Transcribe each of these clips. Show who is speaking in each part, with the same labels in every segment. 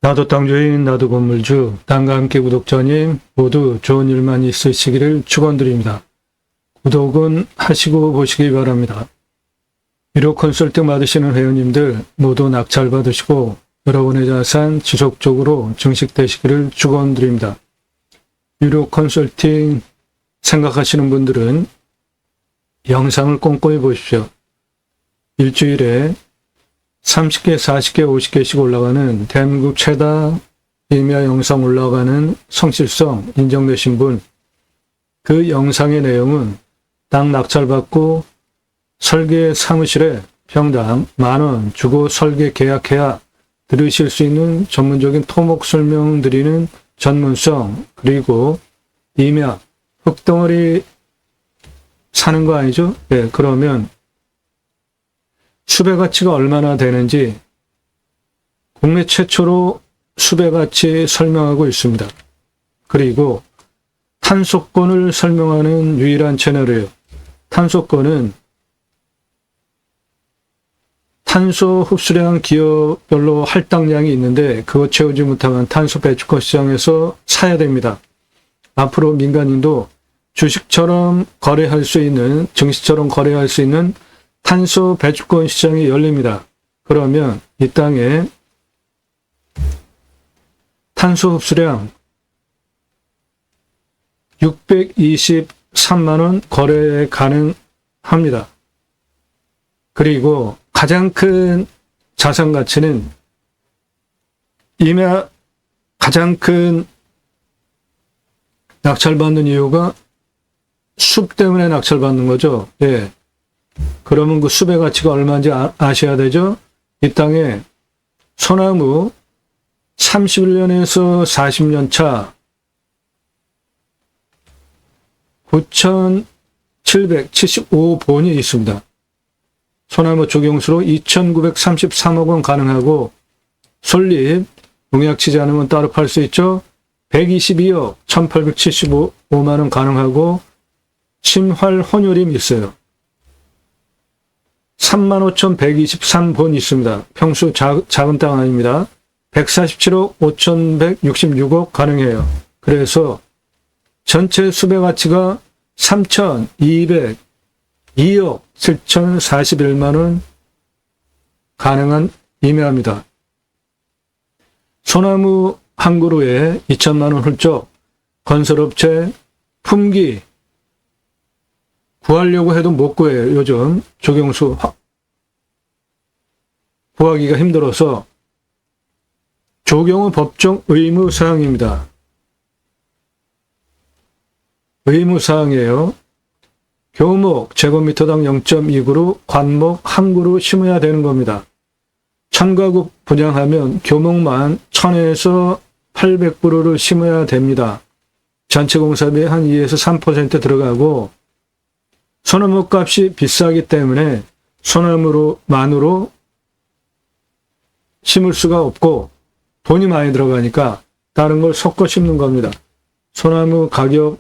Speaker 1: 나도 땅주인, 나도 건물주, 땅과 함께 구독자님 모두 좋은 일만 있으시기를 축원드립니다. 구독은 하시고 보시기 바랍니다. 유료 컨설팅 받으시는 회원님들 모두 낙찰 받으시고 여러분의 자산 지속적으로 증식되시기를 축원드립니다. 유료 컨설팅 생각하시는 분들은 영상을 꼼꼼히 보십시오. 일주일에 30개, 40개, 50개씩 올라가는 대한민국 최다 임야 영상 올라가는 성실성 인정되신 분, 그 영상의 내용은 땅 낙찰받고 설계 사무실에 평당 10,000원 주고 설계 계약해야 들으실 수 있는 전문적인 토목 설명 드리는 전문성, 그리고 임야, 흙덩어리 사는 거 아니죠? 네, 그러면 수배 가치가 얼마나 되는지 국내 최초로 수배 가치 설명하고 있습니다. 그리고 탄소권을 설명하는 유일한 채널이에요. 탄소권은 탄소 흡수량 기업별로 할당량이 있는데 그거 채우지 못하면 탄소 배출권 시장에서 사야 됩니다. 앞으로 민간인도 주식처럼 거래할 수 있는, 증시처럼 거래할 수 있는 탄소 배출권 시장이 열립니다. 그러면 이 땅에 탄소 흡수량 623만 원 거래 가능합니다. 그리고 가장 큰 자산 가치는 임야 가장 큰 낙찰받는 이유가 숲 때문에 낙찰받는 거죠. 예. 그러면 그 숲의 가치가 얼마인지 아셔야 되죠? 이 땅에 소나무 31년에서 40년 차 9,775본이 있습니다. 소나무 조경수로 2,933억 원 가능하고 솔잎, 농약 치지 않으면 따로 팔 수 있죠? 122억 1,875만 원 가능하고 심활 혼요림이 있어요. 35,123본 있습니다. 평수 작은 땅 아닙니다. 147억 5,166억 가능해요. 그래서 전체 수배 가치가 3,202억 7,041만 원 가능한 임야입니다. 소나무 한 그루에 2천만 원 훌쩍, 건설업체 품기 구하려고 해도 못 구해요. 요즘 조경수 구하기가 힘들어서 조경은 법정 의무사항입니다. 의무사항이에요. 교목 제곱미터당 0.2그루, 관목 한 그루 심어야 되는 겁니다. 1,000가구 분양하면 교목만 1,000에서 800그루를 심어야 됩니다. 전체 공사비에 한 2에서 3% 들어가고 소나무 값이 비싸기 때문에 소나무만으로 심을 수가 없고 돈이 많이 들어가니까 다른 걸 섞어 심는 겁니다. 소나무 가격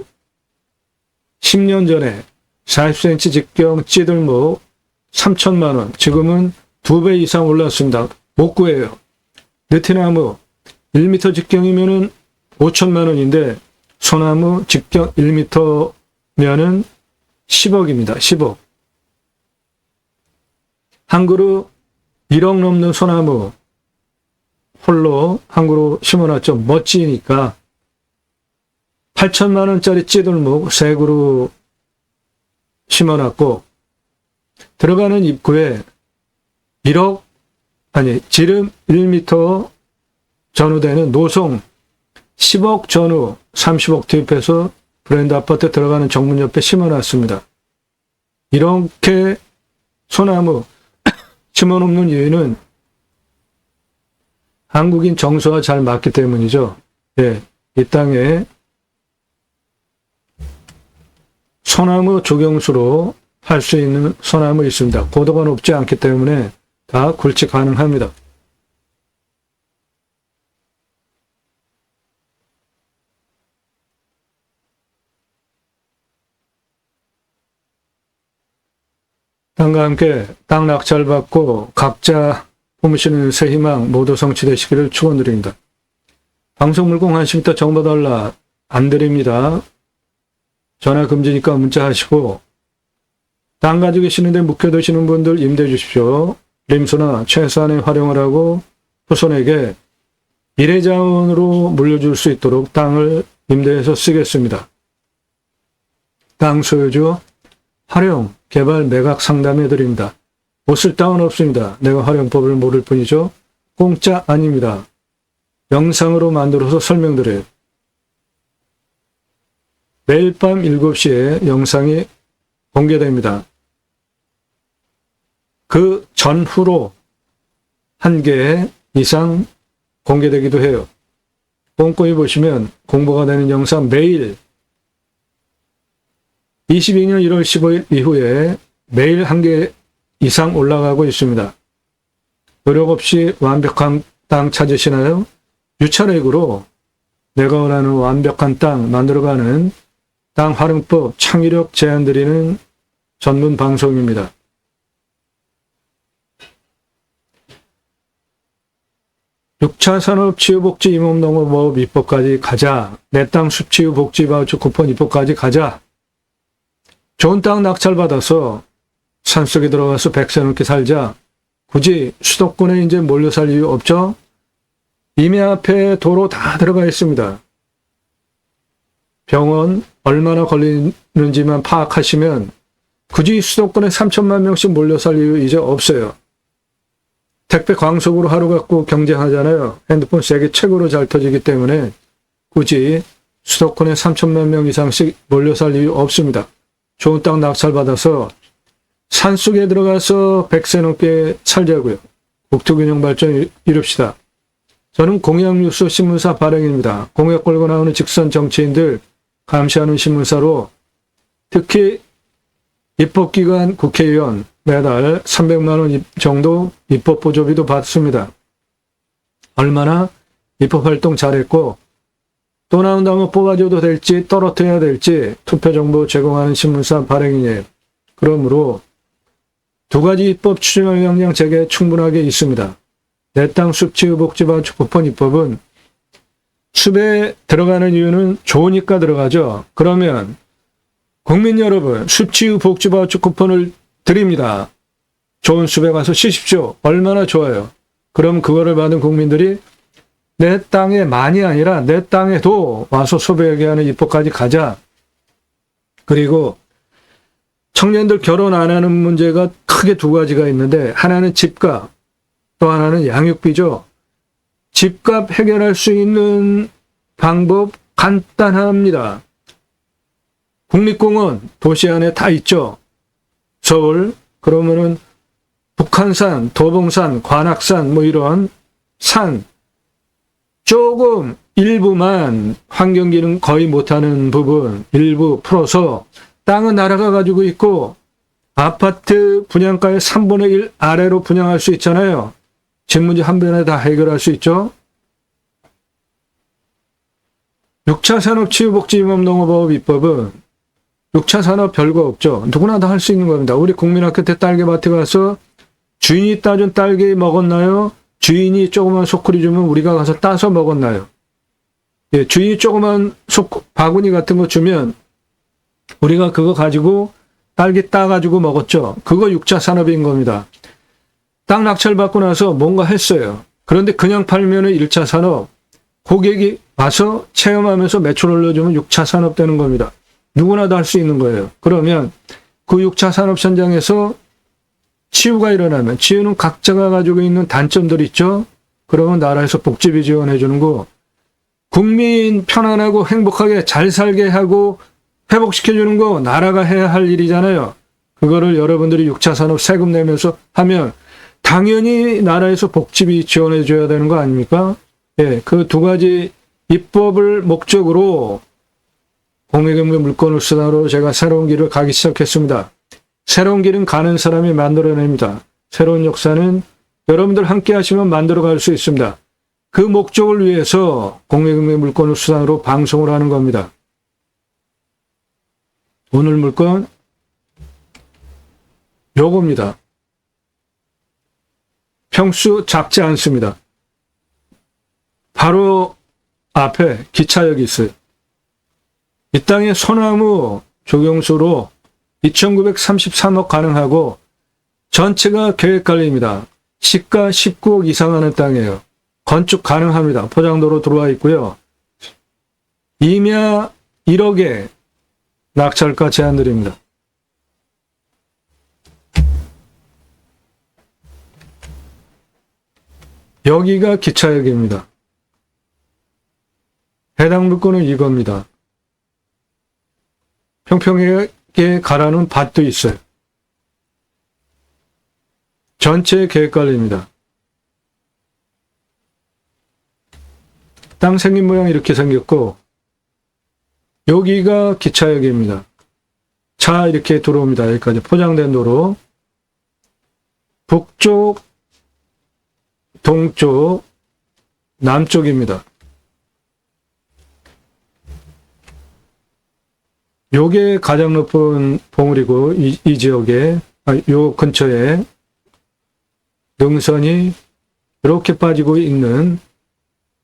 Speaker 1: 10년 전에 40cm 직경 찌들목 3천만 원, 지금은 2배 이상 올랐습니다. 못 구해요. 느티나무 1m 직경이면은 5천만 원인데 소나무 직경 1m면은 10억입니다. 10억. 한 그루 1억 넘는 소나무 홀로 한 그루 심어놨죠. 멋지니까 8천만 원짜리 찌들목 3그루 심어놨고 들어가는 입구에 지름 1m 전후되는 노송 10억 전후 30억 투입해서 브랜드 아파트 들어가는 정문 옆에 심어놨습니다. 이렇게 소나무 심어놓는 이유는 한국인 정서와 잘 맞기 때문이죠. 예, 이 땅에 소나무 조경수로 할 수 있는 소나무 있습니다. 고도가 높지 않기 때문에 다 굴치 가능합니다. 땅과 함께 땅 낙찰받고 각자 품으시는 새 희망 모두 성취되시기를 축원드립니다. 방송 물건 관심 있다 정보 달라 안 드립니다. 전화 금지니까 문자 하시고, 땅 가지고 계시는데 묵혀두시는 분들 임대 주십시오. 림소나 최소한의 활용을 하고 후손에게 미래자원으로 물려줄 수 있도록 땅을 임대해서 쓰겠습니다. 땅 소유주 활용, 개발, 매각 상담해 드립니다. 못 쓸 땅은 없습니다. 내가 활용법을 모를 뿐이죠. 공짜 아닙니다. 영상으로 만들어서 설명드려요. 매일 밤 7시에 영상이 공개됩니다. 그 전후로 1개 이상 공개되기도 해요. 꼼꼼히 보시면 공부가 되는 영상 매일 22년 1월 15일 이후에 매일 1개 이상 올라가고 있습니다. 노력 없이 완벽한 땅 찾으시나요? 유찰액으로 내가 원하는 완벽한 땅 만들어가는 땅 활용법 창의력 제안 드리는 전문 방송입니다. 육차 산업 치유복지 임업농업업 입법까지 가자. 내 땅 숲치유 복지 바우처 쿠폰 입법까지 가자. 좋은 땅 낙찰받아서 산속에 들어가서 100세 넘게 살자. 굳이 수도권에 이제 몰려 살 이유 없죠? 이미 앞에 도로 다 들어가 있습니다. 병원 얼마나 걸리는지만 파악하시면 굳이 수도권에 3천만 명씩 몰려 살 이유 이제 없어요. 택배 광속으로 하루 갖고 경쟁하잖아요. 핸드폰 세계 최고로 잘 터지기 때문에 굳이 수도권에 3천만 명 이상씩 몰려 살 이유 없습니다. 좋은 땅 낙찰받아서 산속에 들어가서 100세 넘게 살자고요. 국토균형 발전 이룹시다. 저는 공약뉴스 신문사 발행입니다. 공약 걸고 나오는 직선 정치인들 감시하는 신문사로 특히 입법기관 국회의원 매달 300만 원 정도 입법 보조비도 받습니다. 얼마나 입법활동 잘했고 또 나온다면 뽑아줘도 될지 떨어뜨려야 될지 투표정보 제공하는 신문사 발행이에요. 그러므로 두 가지 입법 추진할 역량 제게 충분하게 있습니다. 내 땅 숲치유복지바우처 쿠폰 입법은 숲에 들어가는 이유는 좋으니까 들어가죠. 그러면 국민 여러분 숲치유복지바우처 쿠폰을 드립니다. 좋은 숲에 가서 쉬십시오. 얼마나 좋아요. 그럼 그거를 받은 국민들이 내 땅에만이 아니라 내 땅에도 와서 소비하게 하는 입법까지 가자. 그리고 청년들 결혼 안 하는 문제가 크게 두 가지가 있는데 하나는 집값, 또 하나는 양육비죠. 집값 해결할 수 있는 방법 간단합니다. 국립공원 도시 안에 다 있죠. 서울 그러면은 북한산, 도봉산, 관악산 뭐 이런 산 조금 일부만 환경기능 거의 못하는 부분 일부 풀어서 땅은 나라가 가지고 있고 아파트 분양가의 3분의 1 아래로 분양할 수 있잖아요. 집 문제 한 번에 다 해결할 수 있죠. 6차 산업 치유복지 임업농업업 입법은 6차 산업 별거 없죠. 누구나 다 할 수 있는 겁니다. 우리 국민학교 때 딸기밭에 가서 주인이 따준 딸기 먹었나요? 주인이 조그만 소쿠리 주면 우리가 가서 따서 먹었나요? 예, 주인이 조그만 바구니 같은 거 주면 우리가 그거 가지고 딸기 따가지고 먹었죠. 그거 6차 산업인 겁니다. 땅 낙찰받고 나서 뭔가 했어요. 그런데 그냥 팔면은 1차 산업, 고객이 와서 체험하면서 매출 올려주면 6차 산업 되는 겁니다. 누구나 다 할 수 있는 거예요. 그러면 그 6차 산업 현장에서 치유가 일어나면 치유는 각자가 가지고 있는 단점들 있죠. 그러면 나라에서 복지비 지원해 주는 거 국민 편안하고 행복하게 잘 살게 하고 회복시켜 주는 거 나라가 해야 할 일이잖아요. 그거를 여러분들이 6차 산업 세금 내면서 하면 당연히 나라에서 복지비 지원해 줘야 되는 거 아닙니까? 예, 그 두 가지 입법을 목적으로 공익의무 물건을 수단으로 제가 새로운 길을 가기 시작했습니다. 새로운 길은 가는 사람이 만들어냅니다. 새로운 역사는 여러분들 함께 하시면 만들어갈 수 있습니다. 그 목적을 위해서 공익의무 물건을 수단으로 방송을 하는 겁니다. 오늘 물건 요겁니다. 평수 작지 않습니다. 바로 앞에 기차역이 있어요. 이 땅에 소나무 조경수로 2,933억 가능하고 전체가 계획관리입니다. 시가 19억 이상 하는 땅이에요. 건축 가능합니다. 포장도로 들어와 있고요. 임야 1억에 낙찰가 제한드립니다. 여기가 기차역입니다. 해당 물건은 이겁니다. 평평하게 가라는 밭도 있어요. 전체 계획관리입니다. 땅 생긴 모양이 이렇게 생겼고 여기가 기차역입니다. 차 이렇게 들어옵니다. 여기까지 포장된 도로. 북쪽, 동쪽, 남쪽입니다. 요게 가장 높은 봉우리고 이 지역에 요 근처에 능선이 이렇게 빠지고 있는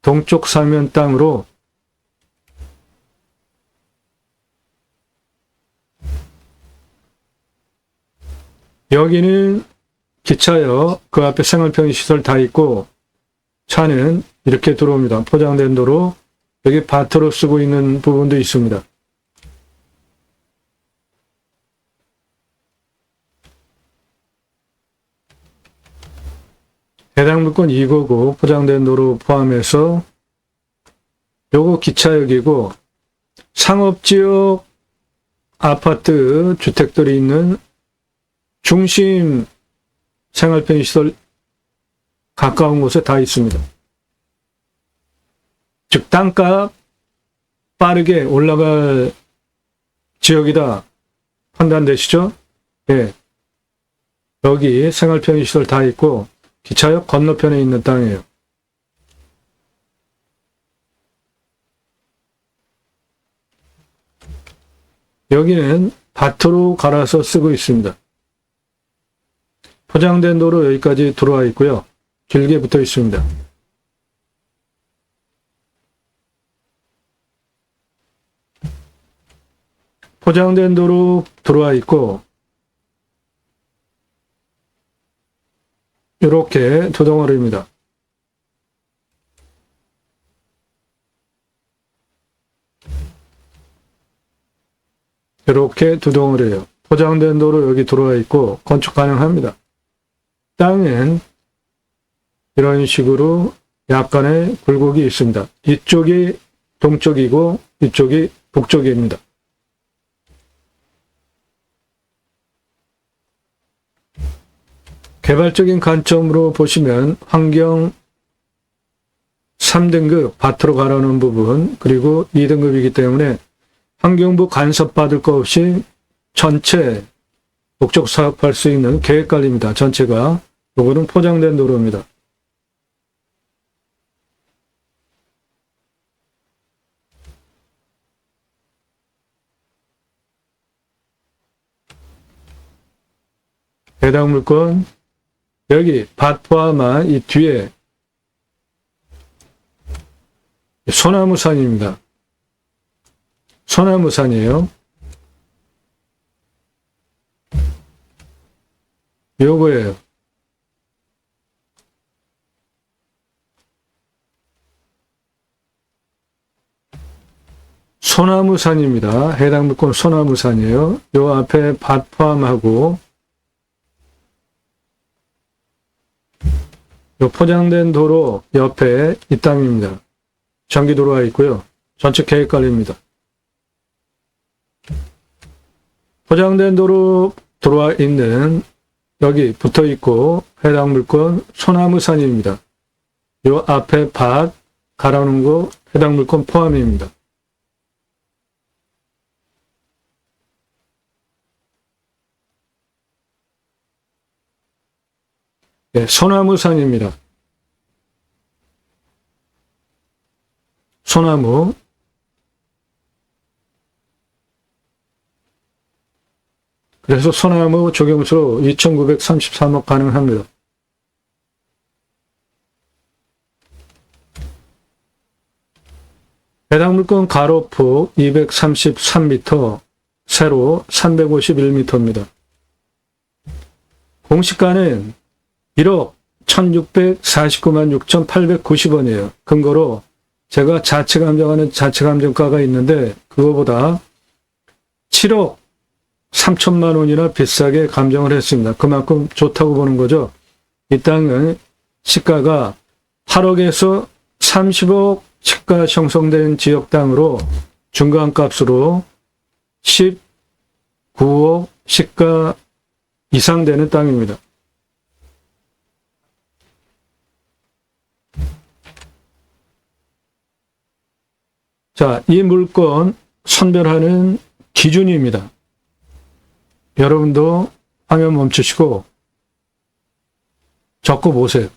Speaker 1: 동쪽 사면 땅으로 여기는 기차역, 그 앞에 생활편의시설 다 있고 차는 이렇게 들어옵니다. 포장된 도로, 여기 밭으로 쓰고 있는 부분도 있습니다. 해당 물건 이거고 포장된 도로 포함해서 요거 기차역이고 상업지역 아파트 주택들이 있는 중심 생활편의시설 가까운 곳에 다 있습니다. 즉 땅값 빠르게 올라갈 지역이다 판단되시죠? 예. 여기 생활편의시설 다 있고 기차역 건너편에 있는 땅이에요. 여기는 밭으로 갈아서 쓰고 있습니다. 포장된 도로 여기까지 들어와 있고요. 길게 붙어 있습니다. 포장된 도로 들어와 있고 이렇게 두 덩어리입니다. 이렇게 두 덩어리예요. 포장된 도로 여기 들어와 있고 건축 가능합니다. 땅은 이런 식으로 약간의 굴곡이 있습니다. 이쪽이 동쪽이고 이쪽이 북쪽입니다. 개발적인 관점으로 보시면 환경 3등급 밭으로 가라는 부분 그리고 2등급이기 때문에 환경부 간섭 받을 거 없이 전체 목적 사업할 수 있는 계획관리입니다. 전체가. 요거는 포장된 도로입니다. 해당 물건 여기 밭 포함한 이 뒤에 소나무산입니다. 소나무산이에요. 요거예요. 소나무산입니다. 해당 물건 소나무산이에요. 요 앞에 밭 포함하고 요 포장된 도로 옆에 이 땅입니다. 전기도로가 있고요. 전체 계획관리입니다. 포장된 도로 들어와 있는 여기 붙어 있고 해당 물건 소나무산입니다. 요 앞에 밭 갈아놓은 거 해당 물건 포함입니다. 네, 소나무산입니다. 소나무. 그래서 소나무 조경수로 2,933억 가능합니다. 해당 물건 가로폭 233m, 세로 351m입니다. 공시가는 1억 1649만 6,890원이에요. 근거로 제가 자체 감정하는 자체 감정가가 있는데 그거보다 7억 3천만 원이나 비싸게 감정을 했습니다. 그만큼 좋다고 보는 거죠. 이 땅은 시가가 8억에서 30억 시가 형성된 지역 땅으로 중간값으로 19억 시가 이상 되는 땅입니다. 자, 이 물건 선별하는 기준입니다. 여러분도 화면 멈추시고 적고 보세요.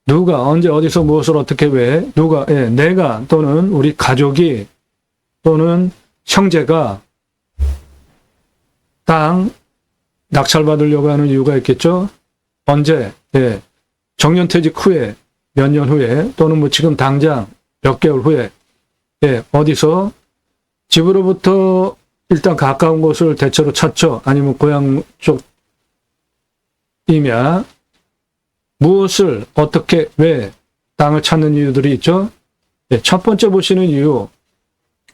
Speaker 1: 누가 언제 어디서 무엇을 어떻게 왜 누가 내가 또는 우리 가족이 또는 형제가 땅 낙찰받으려고 하는 이유가 있겠죠. 언제 정년퇴직 후에 몇 년 후에 또는 뭐 지금 당장 몇 개월 후에 어디서 집으로부터 일단 가까운 곳을 대체로 찾죠. 아니면 고향 쪽이며 무엇을 어떻게 왜 땅을 찾는 이유들이 있죠. 첫 번째 보시는 이유,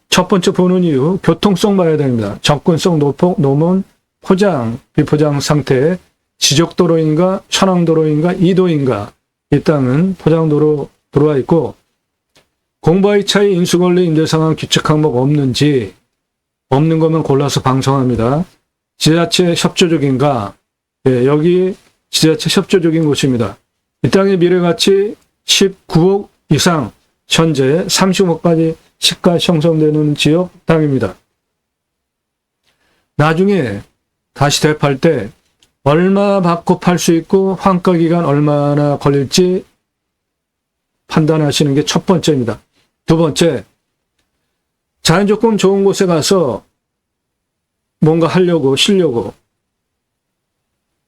Speaker 1: 첫 번째 보는 이유 교통성 봐야 됩니다. 접근성, 노면, 포장, 비포장 상태, 지적도로인가 천왕도로인가 이도인가. 이 땅은 포장도로 들어와 있고 공바위 차이 인수권리 임대상황 규칙 항목 없는지 없는 거면 골라서 방송합니다. 지자체 협조적인가? 여기 지자체 협조적인 곳입니다. 이 땅의 미래가치 19억 이상, 현재 30억까지 시가 형성되는 지역 땅입니다. 나중에 다시 되팔 때 얼마 받고 팔 수 있고 환가 기간 얼마나 걸릴지 판단하시는 게 첫 번째입니다. 두 번째, 자연조건 좋은 곳에 가서 뭔가 하려고 쉬려고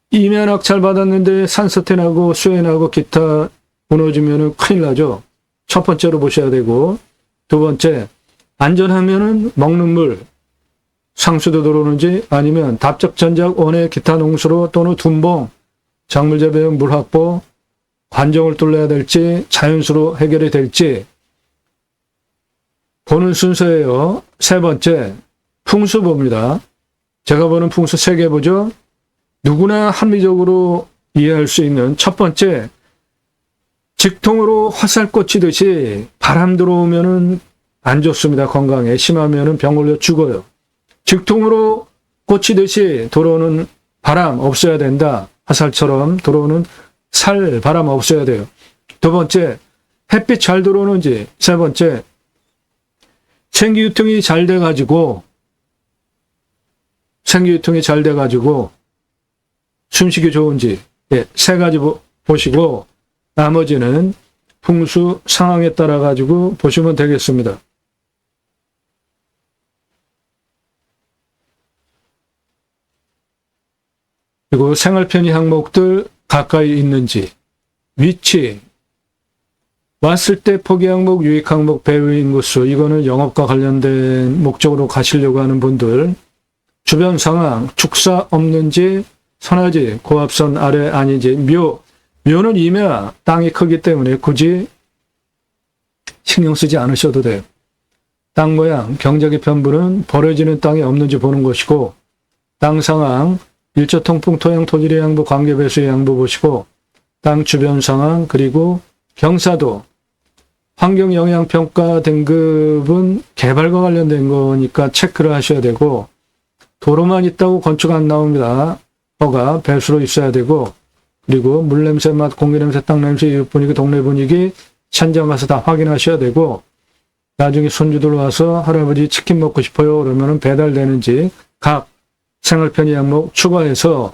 Speaker 1: 임야낙찰 받았는데 산사태 나고 수해 나고 기타 무너지면 큰일 나죠. 첫 번째로 보셔야 되고, 두 번째, 안전하면은 먹는 물 상수도 들어오는지 아니면 답적 전작 원해 기타 농수로 또는 둔봉 작물 재배용 물 확보 관정을 뚫어야 될지 자연수로 해결이 될지 보는 순서예요. 세 번째, 풍수 봅니다. 제가 보는 풍수 3개 보죠. 누구나 합리적으로 이해할 수 있는 첫 번째, 직통으로 화살 꽂히듯이 바람 들어오면은 안 좋습니다. 건강에 심하면은 병 걸려 죽어요. 직통으로 꽂히듯이 들어오는 바람 없어야 된다. 화살처럼 들어오는 바람 없어야 돼요. 두 번째, 햇빛 잘 들어오는지. 세 번째, 생기유통이 잘 돼가지고 숨쉬기 좋은지. 3가지 보시고 나머지는 풍수 상황에 따라 가지고 보시면 되겠습니다. 그리고 생활 편의 항목들 가까이 있는지, 위치, 왔을 때 포기 항목, 유익 항목, 배후 인구수, 이거는 영업과 관련된 목적으로 가시려고 하는 분들, 주변 상황, 축사 없는지, 선하지, 고압선 아래 아닌지, 묘는 임야, 땅이 크기 때문에 굳이 신경 쓰지 않으셔도 돼요. 땅 모양, 경작의 편부는 버려지는 땅이 없는지 보는 것이고, 땅 상황, 일조 통풍, 토양, 토질의 양보, 관계 배수의 양보 보시고, 땅 주변 상황, 그리고 경사도, 환경영향평가 등급은 개발과 관련된 거니까 체크를 하셔야 되고, 도로만 있다고 건축 안 나옵니다. 허가, 배수로 있어야 되고, 그리고 물냄새, 맛, 공기냄새, 땅냄새, 이웃 분위기, 동네 분위기, 현장 가서 다 확인하셔야 되고, 나중에 손주들 와서 할아버지 치킨 먹고 싶어요 그러면 배달되는지 각 생활편의 항목 추가해서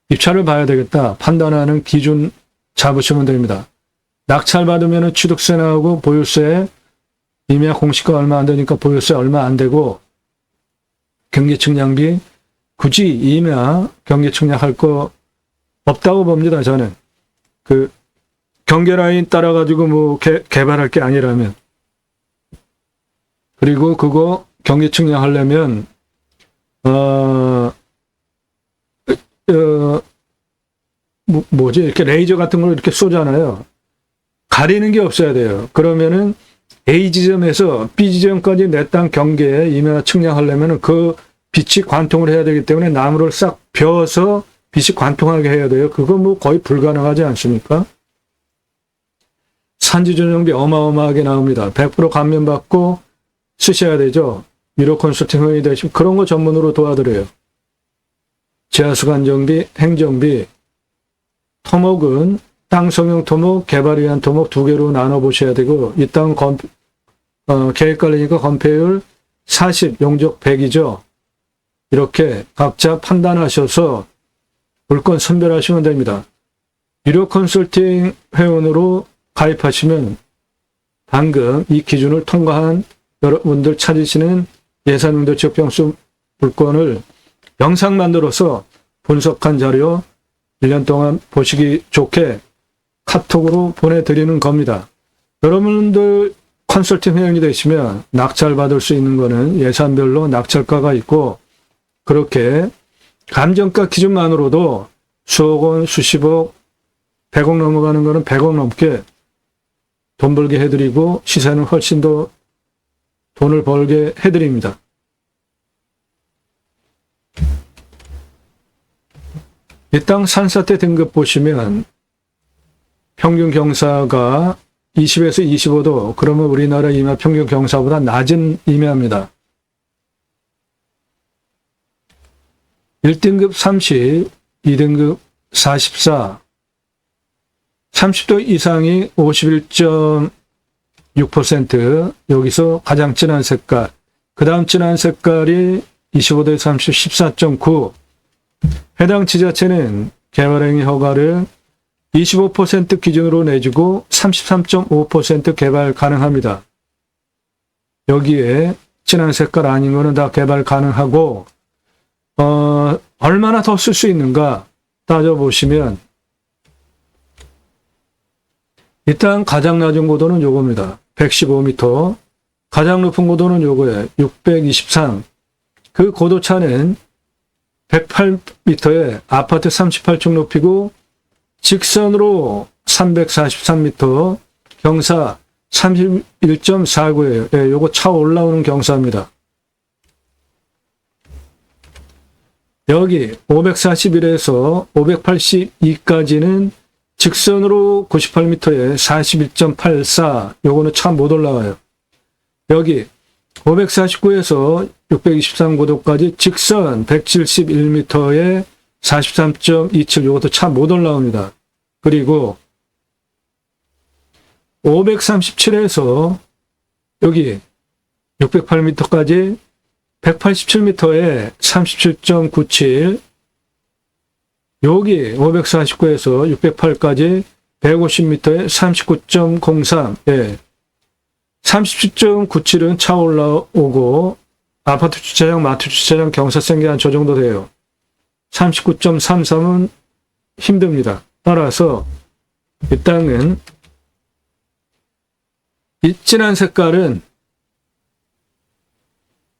Speaker 1: 입찰을 봐야 되겠다. 판단하는 기준 잡으시면 됩니다. 낙찰 받으면 취득세 나오고 보유세, 임야 공시가 얼마 안 되니까 보유세 얼마 안 되고, 경계 측량비 굳이 임야 경계 측량할 거 없다고 봅니다. 저는 그 경계 라인 따라 가지고 뭐 개발할 게 아니라면. 그리고 그거 경기 측량하려면 뭐지? 이렇게 레이저 같은 걸 이렇게 쏘잖아요. 가리는 게 없어야 돼요. 그러면은 A 지점에서 B 지점까지 내 땅 경계에 임야 측량하려면 그 빛이 관통을 해야 되기 때문에 나무를 싹 베어서 빛이 관통하게 해야 돼요. 그거 뭐 거의 불가능하지 않습니까? 산지 전용비 어마어마하게 나옵니다. 100% 감면받고 쓰셔야 되죠. 유료 컨설팅 회의 되시면 그런 거 전문으로 도와드려요. 지하수 관정비, 행정비, 토목은 땅 성형 토목, 개발 위한 토목 두 개로 나눠 보셔야 되고, 이 땅 계획 관리니까 건폐율 40, 용적 100이죠. 이렇게 각자 판단하셔서 물건 선별하시면 됩니다. 유료 컨설팅 회원으로 가입하시면 방금 이 기준을 통과한 여러분들 찾으시는 예산용도 지역병수 물건을 영상 만들어서 분석한 자료 1년 동안 보시기 좋게 카톡으로 보내드리는 겁니다. 여러분들 컨설팅 회원이 되시면 낙찰 받을 수 있는 거는 예산별로 낙찰가가 있고, 그렇게 감정가 기준만으로도 수억 원, 수십억, 100억 넘어가는 거는 100억 넘게 돈 벌게 해드리고, 시세는 훨씬 더 돈을 벌게 해드립니다. 이 땅 산사태 등급 보시면 평균 경사가 20에서 25도, 그러면 우리나라 임야 평균 경사보다 낮은 임야입니다. 1등급 30, 2등급 44, 30도 이상이 51.6%, 여기서 가장 진한 색깔, 그 다음 진한 색깔이 25도에서 30, 14.9, 해당 지자체는 개발행위 허가를 25% 기준으로 내주고 33.5% 개발 가능합니다. 여기에 진한 색깔 아닌 거는 다 개발 가능하고, 얼마나 더 쓸 수 있는가 따져보시면, 일단 가장 낮은 고도는 요겁니다. 115m. 가장 높은 고도는 요거예요. 623. 그 고도 차는 108m에 아파트 38층 높이고 직선으로 343m, 경사 31.49예요. 예, 요거 차 올라오는 경사입니다. 여기 541에서 582까지는 직선으로 98m에 41.84, 요거는 차 못 올라와요. 여기 549에서 623고도까지 직선 171m에 43.27, 요것도 차 못 올라옵니다. 그리고 537에서 여기 608m까지 187m에 37.97, 여기 549에서 608까지 150m에 39.03, 예. 37.97은 차 올라오고, 아파트 주차장, 마트 주차장, 경사생계 한 저 정도 돼요. 39.33은 힘듭니다. 따라서 이 땅은, 이 진한 색깔은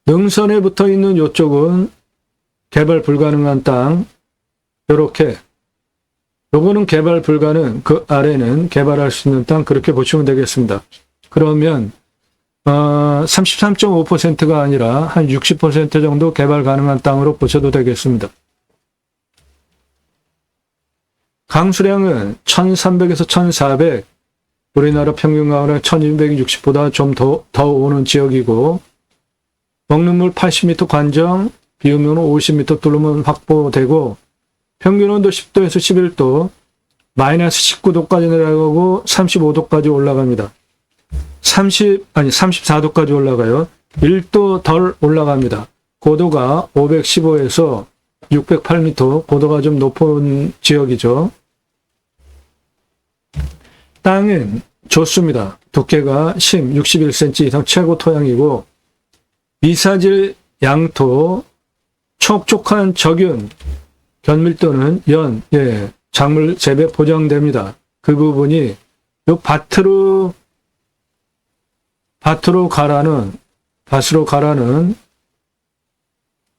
Speaker 1: 능선에 붙어 있는 이쪽은 개발 불가능한 땅, 요렇게, 요거는 개발 불가능, 그 아래는 개발할 수 있는 땅, 그렇게 보시면 되겠습니다. 그러면 33.5%가 아니라 한 60% 정도 개발 가능한 땅으로 보셔도 되겠습니다. 강수량은 1300에서 1400, 우리나라 평균 강우량 1260보다 좀 더 오는 지역이고, 먹는 물 80m 관정, 비우면 50m 뚫으면 확보되고, 평균 온도 10도에서 11도, 마이너스 19도까지 내려가고 35도까지 올라갑니다. 34도까지 올라가요. 1도 덜 올라갑니다. 고도가 515에서 608m, 고도가 좀 높은 지역이죠. 땅은 좋습니다. 두께가 61cm 이상 최고 토양이고, 미사질 양토, 촉촉한 적윤, 견밀도는 예, 작물 재배 보장됩니다. 그 부분이 요 밭으로 가라는 밭으로 가라는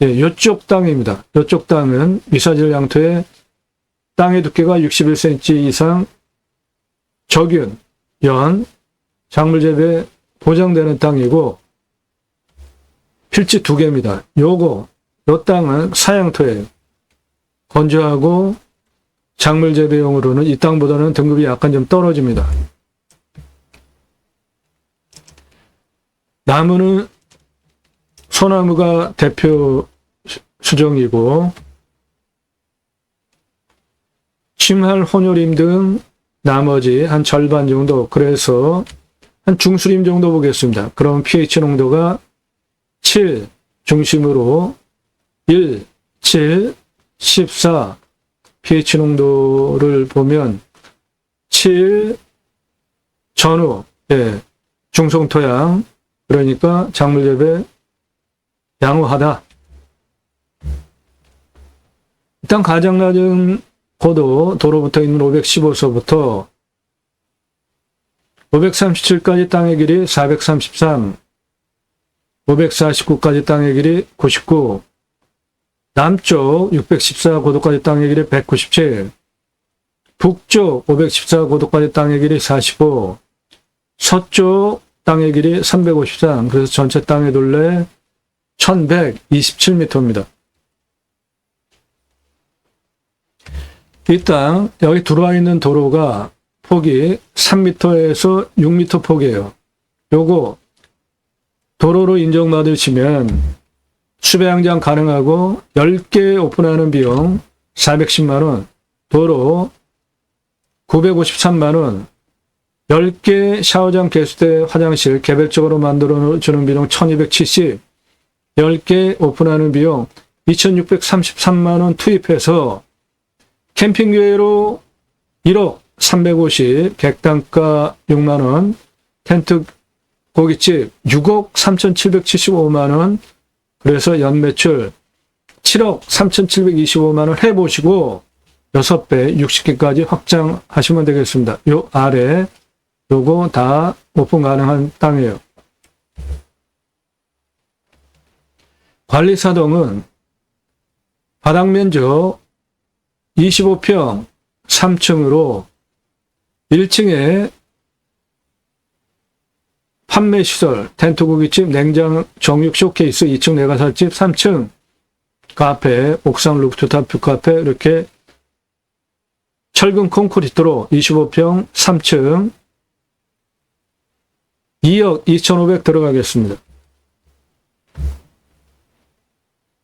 Speaker 1: 이쪽 땅입니다. 이쪽 땅은 미사질 양토에 땅의 두께가 61cm 이상 적윤, 연, 작물 재배 보장되는 땅이고 필지 2개입니다. 요 땅은 사양토예요. 건조하고 작물 재배용으로는 이 땅보다는 등급이 약간 좀 떨어집니다. 나무는 소나무가 대표 수종이고 침할, 혼요림 등 나머지 한 절반 정도, 그래서 한 중수림 정도 보겠습니다. 그럼 pH 농도가 7 중심으로 1, 7, 14 pH 농도를 보면 7 전후, 중성토양, 그러니까 작물 재배 양호하다. 일단 가장 낮은 고도, 도로부터 있는 515서부터 537까지 땅의 길이 433, 549까지 땅의 길이 99, 남쪽 614 고도까지 땅의 길이 197, 북쪽 514 고도까지 땅의 길이 45, 서쪽 땅의 길이 353, 그래서 전체 땅의 둘레 1127m입니다. 이 땅, 여기 들어와 있는 도로가 폭이 3m에서 6m 폭이에요. 요거 도로로 인정받으시면 수배양장 가능하고 10개 오픈하는 비용 410만원, 도로 953만원, 10개 샤워장, 개수대, 화장실 개별적으로 만들어주는 비용 1270, 10개 오픈하는 비용 2633만원 투입해서 캠핑교회로 1억 350, 객단가 6만원, 텐트 고깃집 6억 3775만원, 그래서 연매출 7억 3725만원 해보시고 6배 60개까지 확장하시면 되겠습니다. 요 아래 요거 다 오픈 가능한 땅이에요. 관리사동은 바닥 면적 25평 3층으로 1층에 판매시설, 텐트 고깃집, 냉장, 정육 쇼케이스, 2층 내가살집, 3층 카페, 옥상 루프탑 뷰카페, 이렇게 철근 콘크리트로 25평 3층 2억 2,500 들어가겠습니다.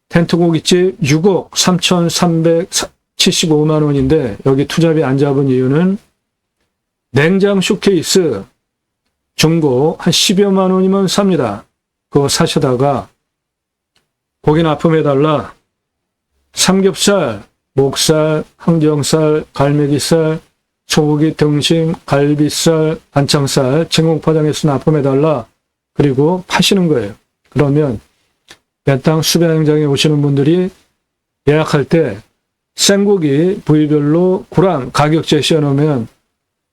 Speaker 1: 텐트 고깃집 6억 3,375만 원인데 여기 투자비 안 잡은 이유는 냉장 쇼케이스 중고 한 10여만 원이면 삽니다. 그거 사시다가 고기 납품해달라. 삼겹살, 목살, 항정살, 갈매기살, 소고기 등심, 갈비살, 안창살, 진공포장해서 납품해달라. 그리고 파시는 거예요. 그러면 내 땅 수배양장에 오시는 분들이 예약할 때 생고기 부위별로 그램 가격 제시해놓으면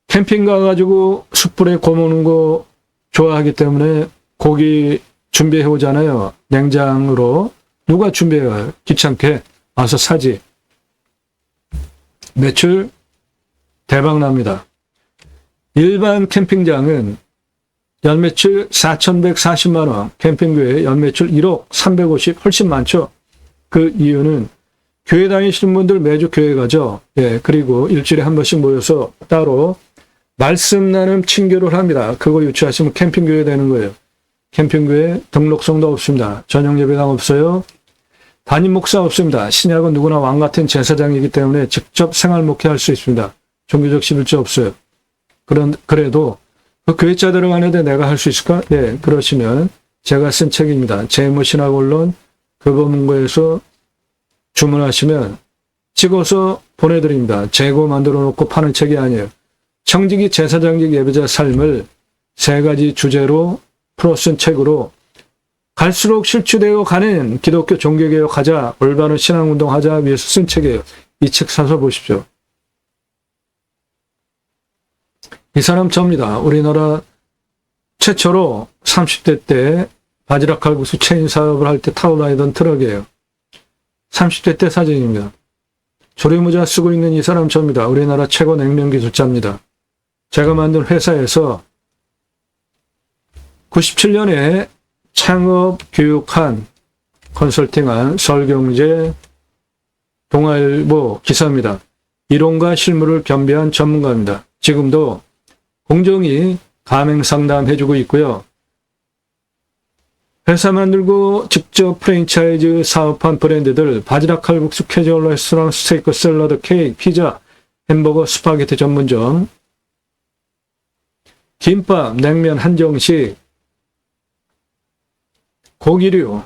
Speaker 1: 캠핑 가가지고 숯불에 구워먹는 거 좋아하기 때문에 고기 준비해 오잖아요. 냉장으로. 누가 준비해요? 귀찮게. 와서 사지. 매출 대박 납니다. 일반 캠핑장은 연매출 4,140만원, 캠핑교회 연매출 1억 350, 훨씬 많죠. 그 이유는 교회 다니시는 분들 매주 교회 가죠. 그리고 일주일에 한 번씩 모여서 따로 말씀 나눔 친교를 합니다. 그거 유치하시면 캠핑교회 되는 거예요. 캠핑교회 등록성도 없습니다. 전용 예배당 없어요. 담임 목사 없습니다. 신약은 누구나 왕 같은 제사장이기 때문에 직접 생활 목회할 수 있습니다. 종교적 11조 없어요. 그래도 그 교회자 들어가는데 내가 할 수 있을까? 그러시면 제가 쓴 책입니다. 재무신학원론 교보문고에서 주문하시면 찍어서 보내드립니다. 재고 만들어 놓고 파는 책이 아니에요. 청지기 제사장직 예배자 삶을 3가지 주제로 풀어 쓴 책으로 갈수록 실추되어 가는 기독교 종교개혁하자, 올바른 신앙운동하자 위해서 쓴 책이에요. 이 책 사서 보십시오. 이 사람 접니다. 우리나라 최초로 30대 때 바지락 칼국수 체인 사업을 할 때 타고 다니던 트럭이에요. 30대 때 사진입니다. 조리모자 쓰고 있는 이 사람 저입니다. 우리나라 최고 냉면 기술자입니다. 제가 만든 회사에서 97년에 창업 교육한 컨설팅한 서울경제 동아일보 기사입니다. 이론과 실무를 겸비한 전문가입니다. 지금도 공정히 가맹 상담해주고 있고요. 회사 만들고 직접 프랜차이즈 사업한 브랜드들 바지락 칼국수, 캐주얼 레스토랑, 스테이크, 샐러드, 케이크, 피자, 햄버거, 스파게티 전문점, 김밥, 냉면 한정식, 고기류,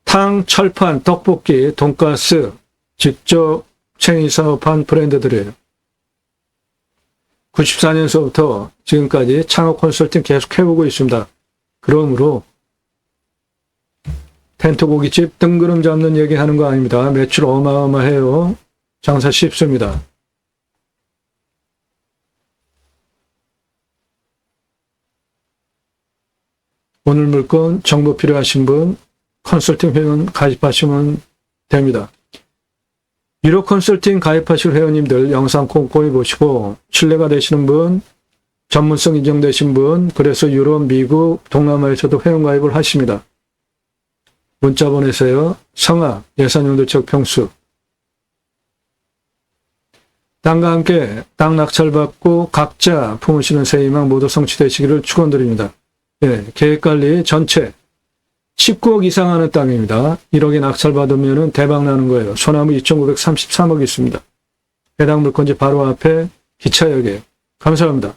Speaker 1: 탕, 철판, 떡볶이, 돈가스 직접 체인 사업한 브랜드들이에요. 94년서부터 지금까지 창업 컨설팅 계속 해보고 있습니다. 그러므로 텐트 고깃집 뜬구름 잡는 얘기 하는 거 아닙니다. 매출 어마어마해요. 장사 쉽습니다. 오늘 물건 정보 필요하신 분 컨설팅 회원 가입하시면 됩니다. 유료 컨설팅 가입하실 회원님들 영상 꼼꼼히 보시고 신뢰가 되시는 분, 전문성 인정되신 분, 그래서 유럽, 미국, 동남아에서도 회원 가입을 하십니다. 문자 보내세요. 성악, 예산용도적 평수. 땅과 함께 땅 낙찰받고 각자 품으시는 새 희망 모두 성취되시기를 축원드립니다. 네, 계획관리 전체 19억 이상 하는 땅입니다. 1억에 낙찰받으면 대박 나는 거예요. 소나무 2,933억 있습니다. 해당 물건지 바로 앞에 기차역이에요. 감사합니다.